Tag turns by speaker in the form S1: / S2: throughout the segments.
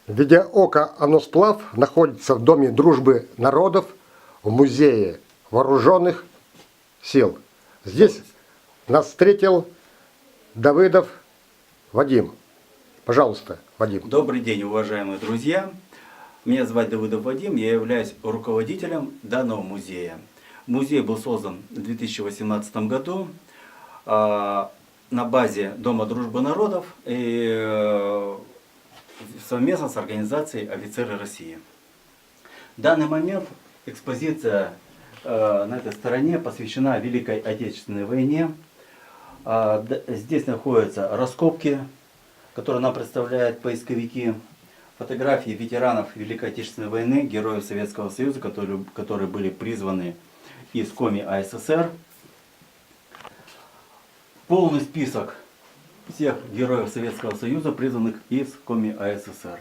S1: Видеоока «Аносплав» находится в Доме дружбы народов в Музее вооруженных сил. Здесь нас встретил Давыдов Вадим. Пожалуйста, Вадим.
S2: Добрый день, уважаемые друзья. Меня зовут Давыдов Вадим, я являюсь руководителем данного музея. Музей был создан в 2018 году на базе Дома дружбы народов и совместно с организацией «Офицеры России». В данный момент экспозиция на этой стороне посвящена Великой Отечественной войне. Здесь находятся раскопки, которые нам представляют поисковики, фотографии ветеранов Великой Отечественной войны, героев Советского Союза, которые были призваны из Коми АССР. Полный список всех героев Советского Союза, призванных из Коми АССР.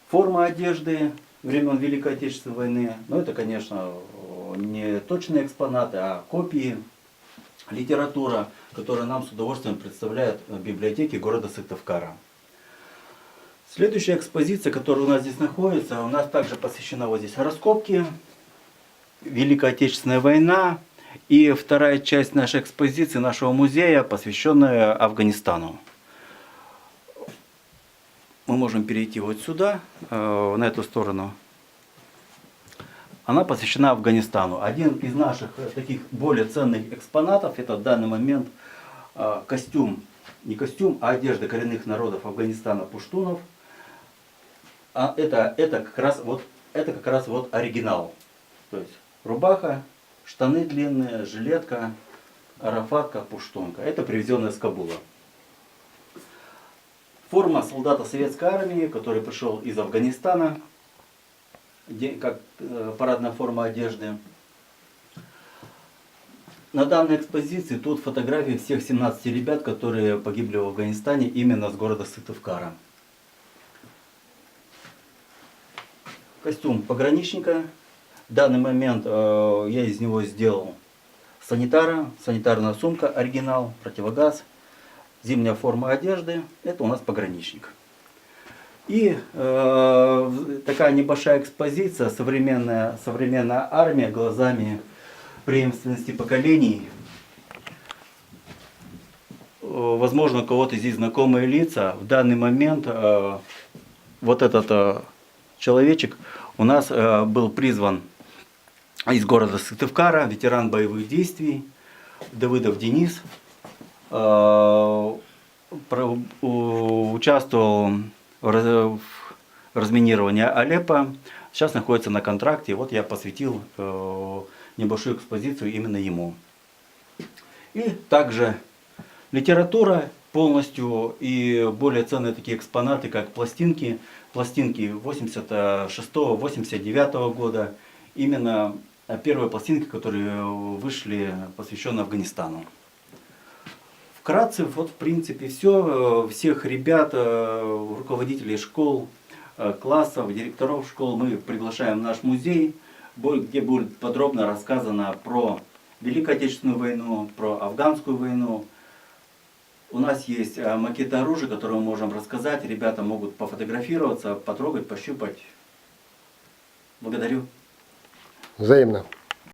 S2: Форма одежды времен Великой Отечественной войны. Но это, конечно, не точные экспонаты, а копии. Литература, которую нам с удовольствием представляют библиотеки города Сыктывкара. Следующая экспозиция, которая у нас здесь находится, у нас также посвящена вот здесь раскопки, Великая Отечественная война. И вторая часть нашей экспозиции, нашего музея, посвященная Афганистану. Мы можем перейти вот сюда, на эту сторону. Она посвящена Афганистану. Один из наших таких более ценных экспонатов, это в данный момент костюм, не костюм, а одежда коренных народов Афганистана, пуштунов. Это как раз вот оригинал. То есть рубаха, штаны длинные, жилетка, арафатка, пуштунка. Это привезенная из Кабула. Форма солдата советской армии, который пришел из Афганистана, как парадная форма одежды. На данной экспозиции тут фотографии всех 17 ребят, которые погибли в Афганистане именно с города Сыктывкара. Костюм пограничника. В данный момент я из него сделал санитарная сумка, оригинал, противогаз, зимняя форма одежды. Это у нас пограничник. И такая небольшая экспозиция, современная армия глазами преемственности поколений. Возможно, у кого-то здесь знакомые лица. В данный момент вот этот человечек у нас был призван из города Сыктывкара, ветеран боевых действий, Давыдов Денис, участвовал в разминировании Алеппо, сейчас находится на контракте, вот я посвятил небольшую экспозицию именно ему. И также литература полностью и более ценные такие экспонаты, как пластинки 86-89 года, именно первые пластинки, которые вышли, посвященные Афганистану. Вкратце, вот в принципе все. Всех ребят, руководителей школ, классов, директоров школ мы приглашаем в наш музей, где будет подробно рассказано про Великую Отечественную войну, про Афганскую войну. У нас есть макеты оружия, которые мы можем рассказать. Ребята могут пофотографироваться, потрогать, пощупать. Благодарю.
S1: Взаимно.